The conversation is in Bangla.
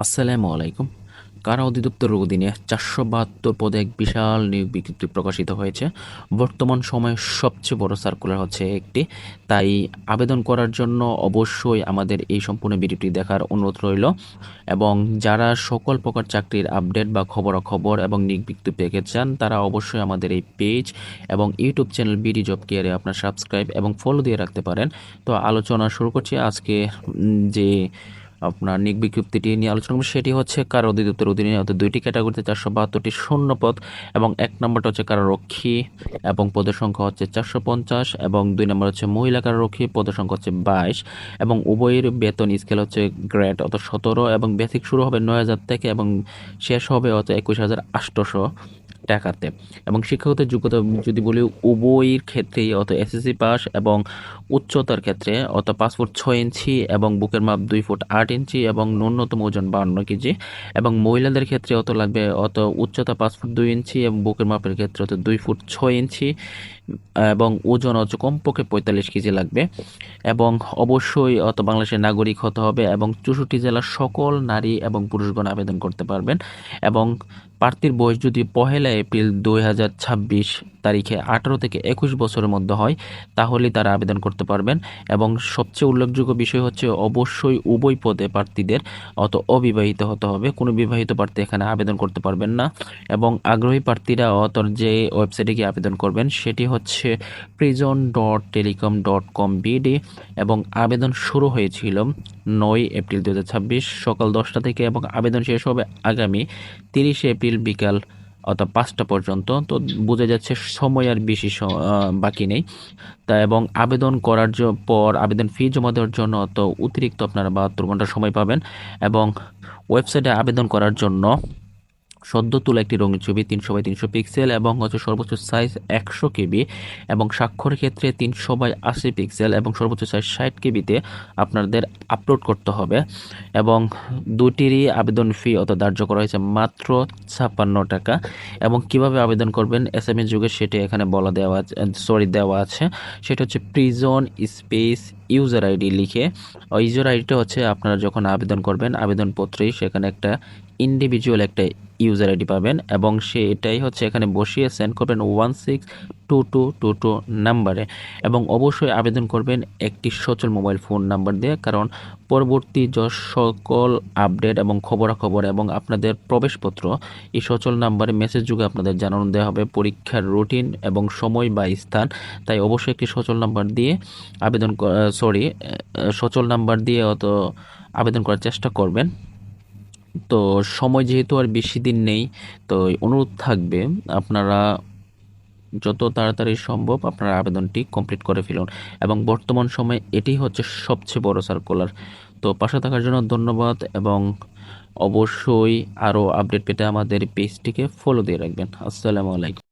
আসসালামু আলাইকুম। কারা অধিদপ্তরের অধীনে ৪৭২ পদে এক বিশাল নিয়োগ বিজ্ঞপ্তি প্রকাশিত হয়েছে। বর্তমান সময়ে সবচেয়ে বড় সার্কুলার হচ্ছে একটি। তাই আবেদন করার জন্য অবশ্যই আমাদের এই সম্পূর্ণ ভিডিওটি দেখার অনুরোধ রইল এবং যারা সকল প্রকার চাকরির আপডেট বা খবরাখবর এবং নিয়োগ বিজ্ঞপ্তি পেতে চান তারা অবশ্যই আমাদের এই পেজ এবং ইউটিউব চ্যানেল বিডি জব কেয়ারে আপনার সাবস্ক্রাইব এবং ফলো দিয়ে রাখতে পারেন। তো আলোচনা শুরু করছি আজকে যে আপনার নিয়োগ বিজ্ঞপ্তিটি নিয়ে আলোচনা করবো সেটি হচ্ছে কারা অধিদপ্তরের অধীনে অর্থাৎ দুইটি ক্যাটাগরিতে ৪৭২টি শূন্য পদ এবং এক নম্বরটা হচ্ছে কারারক্ষী এবং পদের সংখ্যা হচ্ছে ৪৫০ এবং দুই নম্বর হচ্ছে মহিলা কারারক্ষী পদের সংখ্যা হচ্ছে ২২ এবং উভয়ের বেতন স্কেল হচ্ছে গ্রেড অর্থাৎ ১৭ এবং বেসিক শুরু হবে ৯,০০০ থেকে এবং শেষ হবে অর্থাৎ ২১,৮০০ টাকাতে এবং শিক্ষাগত যোগ্যতা যদি বলি উভয়ের ক্ষেত্রেই অত এসএসসি পাস এবং উচ্চতার ক্ষেত্রে অত ৫ ফুট ৬ ইঞ্চি এবং বুকের মাপ ২ ফুট ৮ ইঞ্চি এবং ন্যূনতম ওজন ৫২ কেজি এবং মহিলাদের ক্ষেত্রে অত লাগবে অত উচ্চতা ৫ ফুট ২ ইঞ্চি এবং বুকের মাপের ক্ষেত্রে অত ২ ফুট ৬ ইঞ্চি এবং ওজন হচ্ছে কমপক্ষে ৪৫ কেজি লাগবে এবং অবশ্যই অত বাংলাদেশের নাগরিক হতে হবে এবং ৬৪ জেলার সকল নারী এবং পুরুষগণ আবেদন করতে পারবেন এবং প্রার্থীর বয়স যদি ১ এপ্রিল ২০২৬ তারিখে ১৮ থেকে ২১ বছরের মধ্যে হয় তাহলেই তারা আবেদন করতে পারবেন এবং সবচেয়ে উল্লেখযোগ্য বিষয় হচ্ছে অবশ্যই উভয় পদে প্রার্থীদের অত অবিবাহিত হতে হবে, কোনো বিবাহিত প্রার্থী এখানে আবেদন করতে পারবেন না এবং আগ্রহী প্রার্থীরা অত যে ওয়েবসাইটে গিয়ে আবেদন করবেন সেটি হচ্ছে prison.telecom.com.bd এবং আবেদন শুরু হয়েছিল ৯ এপ্রিল ২০২৬ সকাল ১০টা থেকে এবং আবেদন শেষ হবে আগামী ৩০ এপ্রিল বিকাল অর্থাৎ ৫টা পর্যন্ত। তো বোঝা যাচ্ছে সময় আর বেশি বাকি নেই তা এবং আবেদন করার পর আবেদন ফি জমা দেওয়ার জন্য তো অতিরিক্ত আপনারা ৭২ ঘন্টা সময় পাবেন এবং ওয়েবসাইটে আবেদন করার জন্য সদ্য তোলা একটি রঙিন ছবি ৩০০x৩০০ পিক্সেল এবং হচ্ছে সর্বোচ্চ সাইজ ১০০ কেবি এবং স্বাক্ষরের ক্ষেত্রে ৩০০x৮০ পিক্সেল এবং সর্বোচ্চ সাইজ ৬০ কেবিতে আপনাদের আপলোড করতে হবে এবং দুটিরই আবেদন ফি অত ধার্য করা হয়েছে মাত্র ৫৬ টাকা এবং কিভাবে আবেদন করবেন এসএমএস যুগে সেটা এখানে দেওয়া আছে সেটা হচ্ছে প্রিজন স্পেস ইউজার আইডি লিখে ইউজার আইডিটা হচ্ছে আপনারা যখন আবেদন করবেন আবেদনপত্রেই সেখানে একটা ইন্ডিভিজুয়াল একটা ইউজার আইডি পাবেন এবং এটাই হচ্ছে এখানে বসিয়ে সেন্ড করবেন 162222 নাম্বারে এবং অবশ্যই আবেদন করবেন একটি সচল মোবাইল ফোন নাম্বার দিয়ে কারণ পরবর্তী সকল আপডেট এবং খবরাখবর এবং আপনাদের প্রবেশপত্র এই সচল নাম্বারে মেসেজ যুগে আপনাদের জানানো দেওয়া হবে পরীক্ষার রুটিন এবং সময় বা স্থান। তাই অবশ্যই একটি সচল নাম্বার দিয়ে সচল নাম্বার দিয়ে আবেদন করার চেষ্টা করবেন। তো সময় যেহেতু আর বেশি দিন নেই তো অনুরোধ থাকবে আপনারা যত তাড়াতাড়ি সম্ভব আপনারা আবেদনটি কমপ্লিট করে ফেলুন এবং বর্তমান সময়ে এটি হচ্ছে সবচেয়ে বড় সার্কুলার। তো পাশে থাকার জন্য ধন্যবাদ এবং অবশ্যই আরও আপডেট পেতে আমাদের পেজটিকে ফলো দিয়ে রাখবেন। আসসালামু আলাইকুম।